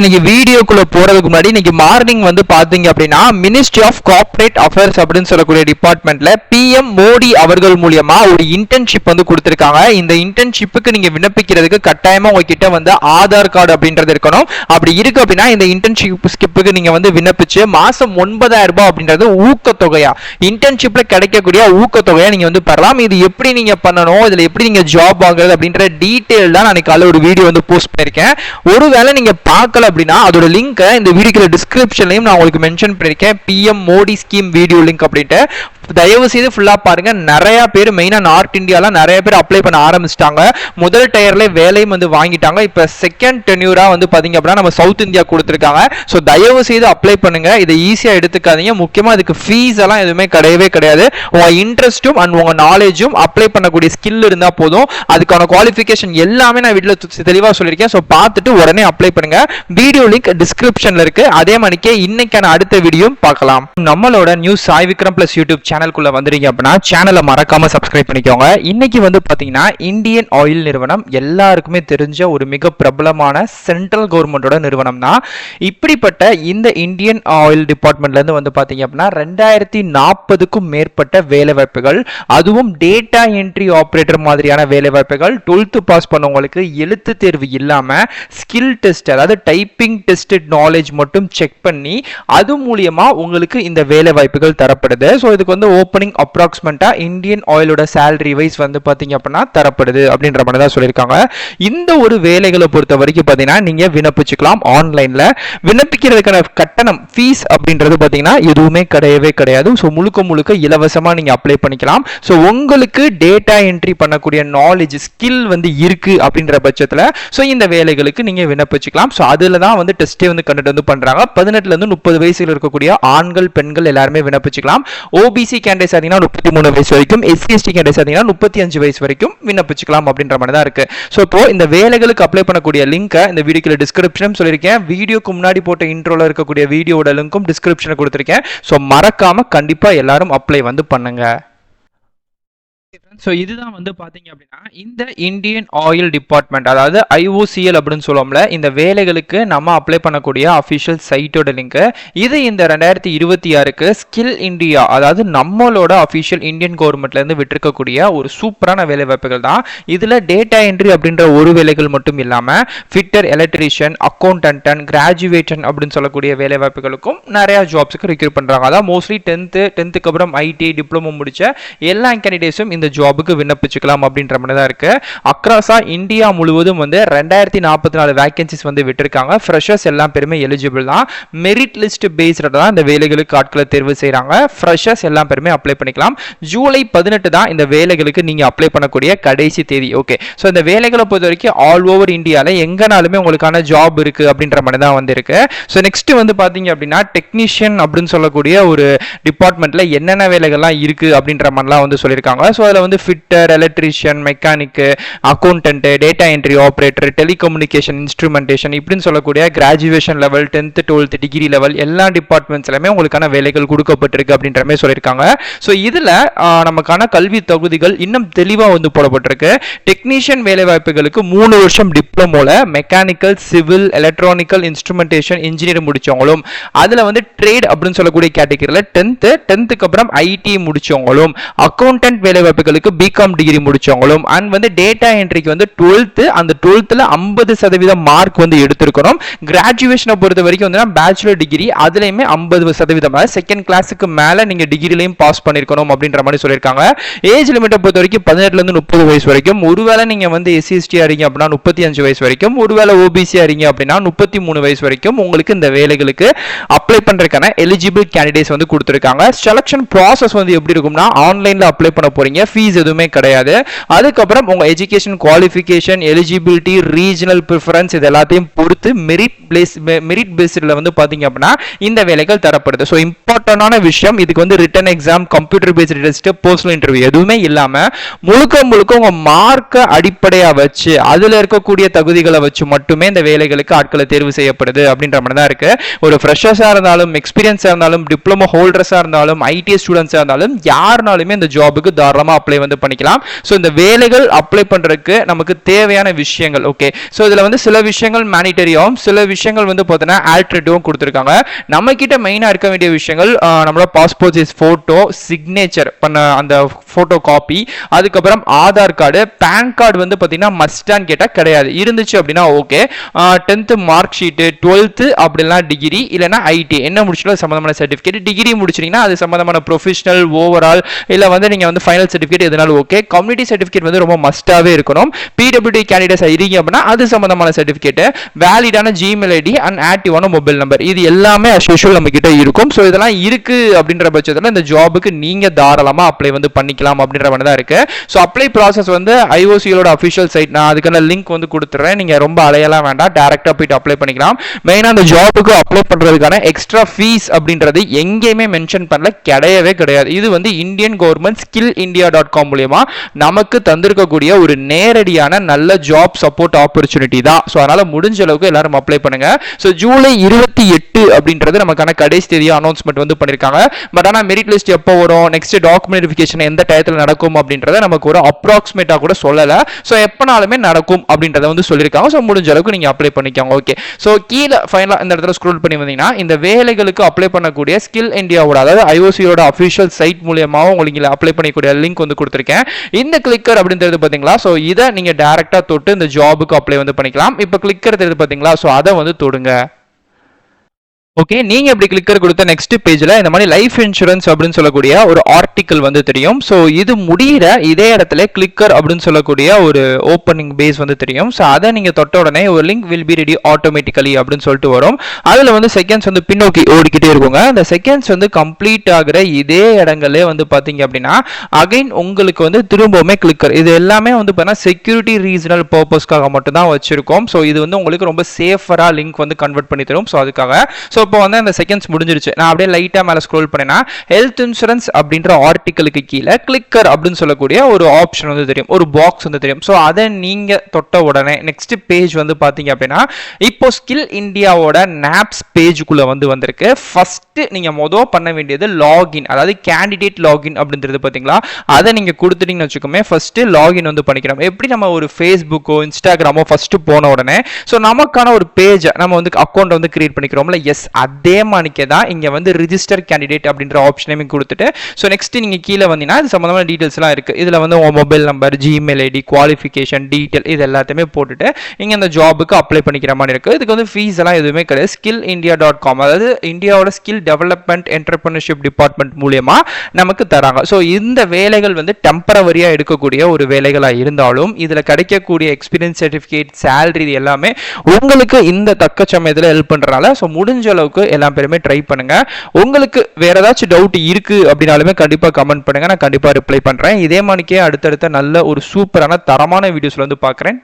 இன்னைக்கு வீடியோக்குள்ள போறதுக்கு முன்னாடி இன்னைக்கு மார்னிங் வந்து பாத்தீங்க அப்படின்னா மினிஸ்ட்ரி ஆஃப் கார்ப்பரேட் அஃபேர்ஸ் அப்படின்னு சொல்லக்கூடிய டிபார்ட்மெண்ட்ல பிஎம் மோடி அவர்கள் மூலியமா ஒரு இன்டர்ன்ஷிப் வந்து கொடுத்திருக்காங்க. இந்த இன்டர்ன்ஷிப்புக்கு நீங்க விண்ணப்பிக்கிறதுக்கு கட்டாயமா உங்ககிட்ட வந்து ஆதார் கார்டு அப்படின்றது இருக்கணும். அப்படி இருக்கு அப்படின்னா இந்த இன்டர்ன்ஷிப்புக்கு நீங்க வந்து விண்ணப்பிச்சு மாசம் 9,000 ரூபாய் அப்படின்றது ஊக்கத்தொகையா இன்டர்ன்ஷிப்ல கிடைக்கக்கூடிய ஊக்கத்தொகையா நீங்க வந்து பெறலாம். இது எப்படி நீங்க பண்ணணும், இதுல எப்படி நீங்க ஜாப் வாங்குறது அப்படின்ற டீடைல் தான் நான் காலையில ஒரு வீடியோ வந்து போஸ்ட் பண்ணிருக்கேன். ஒருவேளை நீங்க பார்க்கல அப்படின்னா அதோட லிங்க் இந்த வீடியோக்குள்ள டிஸ்கிரிப்ஷன்லயும் நான் உங்களுக்கு மென்ஷன் பண்ணிருக்கேன். PM Modi scheme video link அப்படின்ட்டு தயவு செய்து ஃபுல்லா பாருங்க. நிறைய பேர் மெயினா நார்த் இந்தியால நிறைய பேர் அப்ளை பண்ண ஆரம்பிச்சிட்டாங்க. முதல் டயர்ல வேலையும் வந்து வாங்கிட்டாங்க. இப்ப செகண்ட் டென்யூரா வந்து பாத்தீங்க அப்படின்னா நம்ம சவுத் இந்தியா கொடுத்திருக்காங்க. சோ தயவு செய்து அப்ளை பண்ணுங்க. இதை ஈஸியா எடுத்துக்காதீங்க. முக்கியமா இதுக்கு ஃபீஸ் எல்லாம் எதுவுமே கிடையவே கிடையாது. உங்க இன்ட்ரெஸ்டும் அண்ட் உங்க நாலேஜும் அப்ளை பண்ணக்கூடிய ஸ்கில் இருந்தா போதும். அதுக்கான குவாலிஃபிகேஷன் எல்லாமே நான் வீடியோல தெளிவா சொல்லியிருக்கேன். சோ பார்த்துட்டு உடனே அப்ளை பண்ணுங்க. வீடியோ லிங்க் டிஸ்கிரிப்ஷன்ல இருக்கு. அதே மணிக்கே இன்னைக்கான அடுத்த வீடியோ பார்க்கலாம். நம்மளோட news Sai Vikram plus YouTube சேனலுக்குள்ள வந்துறீங்க அப்படின்னா சேனலை மறக்காம சப்ஸ்கிரைப் பண்ணிக்கோங்க. இன்னைக்கு வந்து பாத்தீங்கன்னா இந்தியன் ஆயில் நிறுவனம் எல்லாருக்குமே தெரிஞ்ச ஒரு மிக பிரபலமான சென்ட்ரல் கவர்மெண்டோட நிறுவனம் தான். இப்படிப்பட்ட இந்த இந்தியன் ஆயில் டிபார்ட்மெண்ட்ல இருந்து வந்து பாத்தீங்க அப்படின்னா 2040க்கும் மேற்பட்ட வேலை வாய்ப்புகள், அதுவும் டேட்டா என்ட்ரி ஆபரேட்டர் மாதிரியான வேலை வாய்ப்புகள் 12th பாஸ் பண்ணவங்களுக்கு எழுத்து தேர்வு இல்லாம ஸ்கில் டெஸ்ட், அதாவது டைப்பிங் டெஸ்ட் நாலேஜ் மட்டும் செக் பண்ணி அது மூலியமா உங்களுக்கு இந்த வேலை வாய்ப்புகள் தரப்படுது. ஸோ இதுக்கு வந்து ஓப்பனிங் அப்ராக்சிமேட்டா இந்தியன் ஆயிலோட சேலரி வைஸ் வந்து பாத்தீங்க அப்படின்னா தரப்படுது அப்படின்ற மாதிரி தான் சொல்லியிருக்காங்க. இந்த ஒரு வேலைகளை பொறுத்த வரைக்கும் பாத்தீங்கன்னா நீங்க விண்ணப்பிச்சுக்கலாம். ஆன்லைன்ல விண்ணப்பிக்கிறதுக்கான கட்டணம் ஃபீஸ் அப்படின்றது பாத்தீங்கன்னா எதுவுமே கிடையவே கிடையாது. ஸோ முழுக்க முழுக்க இலவசமா நீங்க அப்ளை பண்ணிக்கலாம். ஸோ உங்களுக்கு டேட்டா என்ட்ரி பண்ணக்கூடிய நாலேஜ் ஸ்கில் வந்து இருக்கு அப்படின்ற பட்சத்துல ஸோ இந்த வேலைகளுக்கு நீங்க விண்ணப்பிச்சுக்கலாம். ஸோ அதுல தான் வந்து டெஸ்டே வந்து கண்டக்ட் வந்து பண்றாங்க. 18ல இருந்து 30 வயசுல இருக்கக்கூடிய ஆண்கள் பெண்கள் எல்லாருமே விண்ணப்பிச்சுக்கலாம். ஓபிசி கேண்டிடேட்ஸ் ஆதீங்கன்னா 33 வயசு வரைக்கும், எஸ்சி எஸ்டி கேண்டிடேட்ஸ் ஆதீங்கன்னா 35 வயசு வரைக்கும் விண்ணப்பிச்சுக்கலாம் அப்படின்ற மாதிரி தான் இருக்கு. ஸோ இப்போ இந்த வேலைகளுக்கு அப்ளை பண்ணக்கூடிய லிங்கை இந்த வீடியோக்குள்ள டிஸ்கிரிப்ஷன் சொல்லியிருக்கேன். வீடியோக்கு முன்னாடி போட்ட இன்ட்ரோல இருக்கக்கூடிய வீடியோட லிங்க்கும் டிஸ்கிரிப்ஷன்ல கொடுத்திருக்கேன். ஸோ மறக்காம கண்டிப்பா எல்லாரும் அப்ளை வந்து பண்ணுங்க. ஸோ இதுதான் வந்து பார்த்தீங்க அப்படின்னா இந்த இந்தியன் ஆயில் டிபார்ட்மெண்ட், அதாவது ஐஓசிஎல் அப்படின்னு சொல்லுவோம்ல, இந்த வேலைகளுக்கு நம்ம அப்ளை பண்ணக்கூடிய அஃபிஷியல் சைட்டோட லிங்க் இது. இந்த 2026க்கு ஸ்கில் இந்தியா, அதாவது நம்மளோட அஃபிஷியல் இந்தியன் கவர்மெண்ட்லேருந்து விட்டுருக்கக்கூடிய ஒரு சூப்பரான வேலை வாய்ப்புகள் தான். இதில் டேட்டா என்ட்ரி அப்படின்ற ஒரு வேலைகள் மட்டும் இல்லாமல் ஃபிட்டர், எலக்ட்ரீஷியன், அக்கௌண்டன்ட், கிராஜுவேஷன் அப்படின்னு சொல்லக்கூடிய வேலை வாய்ப்புகளுக்கும் நிறையா ஜாப்ஸுக்கு ரெக்ரூட் பண்ணுறாங்க. அதாவது மோஸ்ட்லி 10th அப்புறம் ஐடிஐ டிப்ளமோ முடிச்ச எல்லா கேண்டிடேட்ஸும் இந்த ஜாபுக்கு விண்ணப்பிச்சுக்கலாம் அப்படின்ற மாதிரி தான் இருக்கு. அக்ராஸா இந்தியா முழுவதும் வந்து 2044 வேகன்சிஸ் வந்து விட்டுருக்காங்க. ஃப்ரெஷர்ஸ் எல்லாம் பேருமே எலிஜிபிள் தான். மெரிட் லிஸ்ட் பேஸ்டு தான் இந்த வேலைகளுக்கு ஆட்களை தேர்வு செய்யறாங்க. ஃப்ரெஷர்ஸ் எல்லாம் பேருமே அப்ளை பண்ணிக்கலாம். ஜூலை 18 தான் இந்த வேலைகளுக்கு நீங்க அப்ளை பண்ணக்கூடிய கடைசி தேதி. ஓகே, ஸோ இந்த வேலைகளை பொறுத்த வரைக்கும் ஆல் ஓவர் இந்தியாவில் எங்கனாலுமே உங்களுக்கான ஜாப் இருக்கு அப்படின்ற மாதிரி தான் வந்து இருக்கு. ஸோ நெக்ஸ்ட் வந்து பாத்தீங்க அப்படின்னா டெக்னீஷியன் அப்படின்னு சொல்லக்கூடிய ஒரு டிபார்ட்மெண்ட்ல என்னென்ன வேலைகள்லாம் இருக்கு அப்படின்ற மாதிரிலாம் வந்து சொல்லியிருக்காங்க. ஸோ அதில் வந்து fitter, electrician, mechanic, accountant, data entry operator, telecommunication, instrumentation இப்படின்னு சொல்லக்கூடிய graduation level, 10th 12th degree level எல்லா டிபார்ட்மெண்ட்ஸ்லயுமே உங்களுக்கான வேலைகள் கொடுக்கப்பட்டிருக்கு அப்படின்ற மாதிரி சொல்லியிருக்காங்க. ஸோ இதுல நமக்கான கல்வி தகுதிகள் இன்னும் தெளிவா வந்து போடப்பட்டிருக்கு. டெக்னீஷியன் வேலை வாய்ப்புகளுக்கு 3 வருஷம் டிப்ளமோல mechanical, civil, electrical, instrumentation engineer முடிச்சவங்களும், அதுல வந்து ட்ரேட் அப்படின்னு சொல்லக்கூடிய கேட்டகரியில 10th அப்புறம் ஐடி முடிச்சவங்களும், அக்கௌண்டன்ட் வேலை வாய்ப்புகளுக்கு பிகாம் டிகிரி முடிச்சவங்களும், அண்ட் வந்து டேட்டா என்ட்ரிக்கு வந்து 12th, அந்த 12th 50% மார்க் வந்து எடுத்திருக்கணும். கிராஜுவேஷனை பொறுத்த வரைக்கும் வந்து பேச்சுலர் டிகிரி அதுலயுமே 50%, செகண்ட் கிளாஸுக்கு மேல நீங்க டிகிரிலையும் பாஸ் பண்ணிருக்கணும் அப்படின்ற மாதிரி சொல்லியிருக்காங்க. ஏஜ் லிமிட்டை பொறுத்த வரைக்கும் 18ல இருந்து 30 வயசு வரைக்கும். ஒருவேளை நீங்க வந்து எஸ்சி எஸ்டி ஆறீங்க அப்படின்னா 35 வயசு வரைக்கும், ஒருவேளை ஓபிசி ஆறீங்க அப்படின்னா 33 வயசு வரைக்கும் உங்களுக்கு இந்த வேலைகளுக்கு அப்ளை பண்றதுக்கான எலிஜிபிள் கேண்டிடேட்ஸ் வந்து கொடுத்திருக்காங்க. செலக்ஷன் ப்ராசஸ் வந்து எப்படி இருக்கும்னா ஆன்லைன்ல அப்ளை பண்ண போறீங்க. ஃபீஸ் எதுவுமே கிடையாது. அதுக்கப்புறம் உங்க education qualification, eligibility, regional preference இது எல்லாத்தையும் பொறுத்து மெரிட் பேஸ்ட்ல வந்து பாத்தீங்க அப்படின்னா இந்த வேலைகள் தரப்படுது. ஸோ இம்பார்ட்டன்டான விஷயம், இதுக்கு வந்து written exam, computer based test, personal interview எதுவுமே இல்லாம முழுக்க உங்க மார்க்க அடிப்படையா வச்சு அதுல இருக்கக்கூடிய தகுதிகளை வச்சு மட்டுமே இந்த வேலைகளுக்கு ஆட்களை தேர்வு செய்யப்படுது அப்படின்ற மாதிரி தான் இருக்கு. ஒரு ஃப்ரெஷர்ஸா இருந்தாலும், எக்ஸ்பீரியன்ஸா இருந்தாலும், டிப்ளமோ ஹோல்டர்ஸா இருந்தாலும், ஐடி ஸ்டூடெண்ட்ஸா இருந்தாலும் யாருனாலுமே இந்த ஜாபுக்கு தாராளமா அப்ளை வந்து பண்ணிக்கலாம். ஸோ இந்த வேலைகள் அப்ளை பண்றதுக்கு நமக்கு தேவையான விஷயங்கள். ஓகே, ஸோ இதுல வந்து சில விஷயங்கள் மேனிட்டரியாகவும் சில விஷயங்கள் வந்து பார்த்தீங்கன்னா ஆல்டர்னேட்டிவும் கொடுத்துருக்காங்க. நம்ம கிட்ட மெயினாக இருக்க வேண்டிய விஷயங்கள் நம்மளோட பாஸ்போர்ட் சைஸ் போட்டோ, சிக்னேச்சர் பண்ண அந்த போட்டோ காப்பி, அதுக்கப்புறம் ஆதார் கார்டு, பேன் கார்டு வந்து பார்த்தீங்கன்னா மஸ்டான்னு கேட்டால் கிடையாது, இருந்துச்சு அப்படின்னா okay. 10th mark sheet, 12th அப்படிலாம் டிகிரி இல்லைனா ஐடி என்ன முடிச்சாலும் சம்பந்தமான சர்டிஃபிகேட், டிகிரி முடிச்சிங்கன்னா அது சம்பந்தமான ப்ரொஃபஷனல் ஓவரால் இல்லை வந்து நீங்கள் வந்து ஃபைனல் சர்டிஃபிகேட் எதுனாலும் ஓகே. கம்யூனிட்டி சர்டிஃபிகேட் வந்து ரொம்ப மஸ்டாகவே இருக்கணும். பிடபிள்யூடி கேண்டிடேட்ஸ் இருக்கீங்க அப்படின்னா அது சம்பந்தமான சர்டிஃபிகேட், வேலிடான ஜிமெயில் ஐடி அண்ட் ஆக்டிவான மொபைல் நம்பர், இது எல்லாமே அஸ் யூஷுவல் நம்ம கிட்ட இருக்கும். ஸோ இதெல்லாம் இருக்கு அப்படின்ற பட்சத்தில் இந்த ஜாபுக்கு நீங்க தாராளமா அப்ளை வந்து பண்ணிக்கலாம் அப்படின்ற மாதிரி தான் இருக்கு. ஸோ அப்ளை ப்ராசஸ் வந்து ஐஓசியோட அஃபிஷியல் சைட், நான் அதுக்கான லிங்க் வந்து கொடுத்துறேன். நீங்க ரொம்ப அலையெல்லாம் வேண்டாம், டைரக்டா போயிட்டு அப்ளை பண்ணிக்கலாம். மெயினாக அந்த ஜாபுக்கு அப்ளை பண்றதுக்கான எக்ஸ்ட்ரா ஃபீஸ் அப்படின்றது எங்கேயுமே மென்ஷன் பண்ணல, கிடையவே கிடையாது. இது வந்து Indian government skill India .com மூலமா நமக்கு தந்திருக்கக்கூடிய ஒரு நேரடியான நல்ல ஜாப் சப்போர்ட் ஆப்பர்ச்சுனிட்டி தான். ஸோ அதனால முடிஞ்ச அளவுக்கு எல்லாரும் அப்ளை பண்ணுங்க. ஸோ ஜூலை 28 அப்படின்றது நமக்கான கடைசி தேதியை அனௌன்ஸ்மெண்ட் வந்து பண்ணிருக்காங்க. பட் ஆனால் மெரிட் லிஸ்ட் எப்போ வரும், நெக்ஸ்ட் டாக்குமெண்ட் வெரிஃபிகேஷன் எந்த டயத்தில் நடக்கும் அப்படின்றத நமக்கு ஒரு அப்ராக்சிமேட்டா கூட சொல்லல. ஸோ எப்பனாலுமே நடக்கும் அப்படின்றத வந்து சொல்லியிருக்காங்க. ஸோ முடிஞ்ச அளவுக்கு நீங்க அப்ளை பண்ணிக்கோங்க. ஓகே, ஸோ கீழே ஃபைனலாக இந்த இடத்துல ஸ்க்ரோல் பண்ணி வந்தீங்கன்னா இந்த வேலைகளுக்கு அப்ளை பண்ணக்கூடிய ஸ்கில் இந்தியாவோட, அதாவது ஐஓசியோட அஃபிஷியல் சைட் மூலியமாக உங்களுக்கு அப்ளை பண்ணிக்கூடிய லிங்க் வந்து கொடுத்துருக்கேன். இந்த கிளிக்கர் அப்படின்றது பார்த்தீங்களா, ஸோ இதை நீங்க டைரக்டா தொட்டு இந்த ஜாபுக்கு அப்ளை வந்து பண்ணிக்கலாம். இப்போ கிளிக்கர் தெரியுது பார்த்தீங்களா, ஸோ அதை வந்து தொடுங்க. ஓகே, நீங்க இப்படி கிளிக்கர் கொடுத்த நெக்ஸ்ட் பேஜ்ல இந்த மாதிரி லைஃப் இன்சூரன்ஸ் அப்படின்னு சொல்லக்கூடிய ஒரு ஆர்டிக்கல் வந்து தெரியும். ஸோ இது முடிகிற இதே இடத்துல கிளிக்கர் அப்படின்னு சொல்லக்கூடிய ஒரு ஓப்பனிங் பேஸ் வந்து தெரியும். ஸோ அதை நீங்க தொட்ட உடனே ஒரு link will be ready automatically அப்படின்னு சொல்லிட்டு வரும். அதுல வந்து செகண்ட்ஸ் வந்து பின்னோக்கி ஓடிக்கிட்டே இருக்குங்க. அந்த செகண்ட்ஸ் வந்து கம்ப்ளீட் ஆகிற இதே இடங்களே வந்து பாத்தீங்க அப்படின்னா அகைன் உங்களுக்கு வந்து திரும்பவுமே கிளிக்கர், இது எல்லாமே வந்து பார்த்தீங்கன்னா செக்யூரிட்டி ரீசனல் பர்பஸ்க்காக மட்டும் தான் வச்சிருக்கோம். ஸோ இது வந்து உங்களுக்கு ரொம்ப சேஃபரா லிங்க் வந்து கன்வெர்ட் பண்ணி தரும். ஸோ அதுக்காக ஸோ இப்போ வந்து அந்த செகண்ட்ஸ் முடிஞ்சிருச்சு. நான் அப்படியே லைட்டா மேல ஸ்க்ரோல் பண்ணேன்னா ஹெல்த் இன்சூரன்ஸ் அப்படின்ற ஆர்டிக்கலுக்கு கீழே கிளிக்கர் அப்படின்னு சொல்லக்கூடிய ஒரு ஆப்ஷன் வந்து தெரியும், ஒரு பாக்ஸ் வந்து தெரியும். ஸோ அதை நீங்க தொட்ட உடனே நெக்ஸ்ட் பேஜ் வந்து பாத்தீங்க அப்படின்னா இப்போ ஸ்கில் இந்தியாவோட நாப்ஸ் பேஜுக்குள்ள வந்து வந்திருக்கு. ஃபர்ஸ்ட் நீங்க பண்ண வேண்டியது லாகின், அதாவது கேண்டிடேட் லாகின் அப்படின்றது பாத்தீங்களா, அதை நீங்க கொடுத்துட்டீங்கன்னு வச்சுக்கோமே. ஃபர்ஸ்ட் லாகின் வந்து பண்ணிக்கிறோம். எப்படி நம்ம ஒரு ஃபேஸ்புக்கோ இன்ஸ்டாகிராமோ ஃபர்ஸ்ட் போன உடனே ஸோ நமக்கான ஒரு பேஜ் நம்ம வந்து அக்கௌண்ட் வந்து கிரியேட் பண்ணிக்கிறோம்ல, எஸ் அதே மாதிரிக்கே தான் இங்க வந்து ரிஜிஸ்டர் கேண்டிடேட் அப்படின்ற ஆப்ஷனையும் கொடுத்துட்டு ஸோ நெக்ஸ்ட் நீங்க கீழே வந்தீங்கன்னா இது சம்பந்தமான டீடைல்ஸ் எல்லாம் இருக்கு. இதுல வந்து உங்க mobile number, Gmail ID, qualification detail இது எல்லாத்தையுமே போட்டுட்டு நீங்க அந்த ஜாபுக்கு அப்ளை பண்ணிக்கிற மாதிரி இருக்கு. இதுக்கு வந்து ஃபீஸ் எல்லாம் எதுவுமே கிடையாது. ஸ்கில் இந்தியா .com, அதாவது இந்தியாவோட ஸ்கில் டெவலப்மெண்ட் என்டர்பிரினர்ஷிப் டிபார்ட்மெண்ட் மூலியமா நமக்கு தராங்க. ஸோ இந்த வேலைகள் வந்து டெம்பரவரியா எடுக்கக்கூடிய ஒரு வேலைகளா இருந்தாலும் இதுல கிடைக்கக்கூடிய எக்ஸ்பீரியன்ஸ் சர்டிபிகேட், சேலரி இது எல்லாமே உங்களுக்கு இந்த தக்க சமயத்தில் ஹெல்ப் பண்றதுனால ஸோ முடிஞ்ச அளவுக்கு எல்லா பேருமே ட்ரை பண்ணுங்க. உங்களுக்கு வேற ஏதாச்சும் டவுட் இருக்கு அப்படின்னாலுமே கண்டிப்பா கமெண்ட் பண்ணுங்க, நான் கண்டிப்பா ரிப்ளை பண்றேன். இதே மாதிரிக்கே அடுத்தடுத்த நல்ல ஒரு சூப்பரான தரமான வீடியோஸ்ல வந்து பார்க்குறேன்.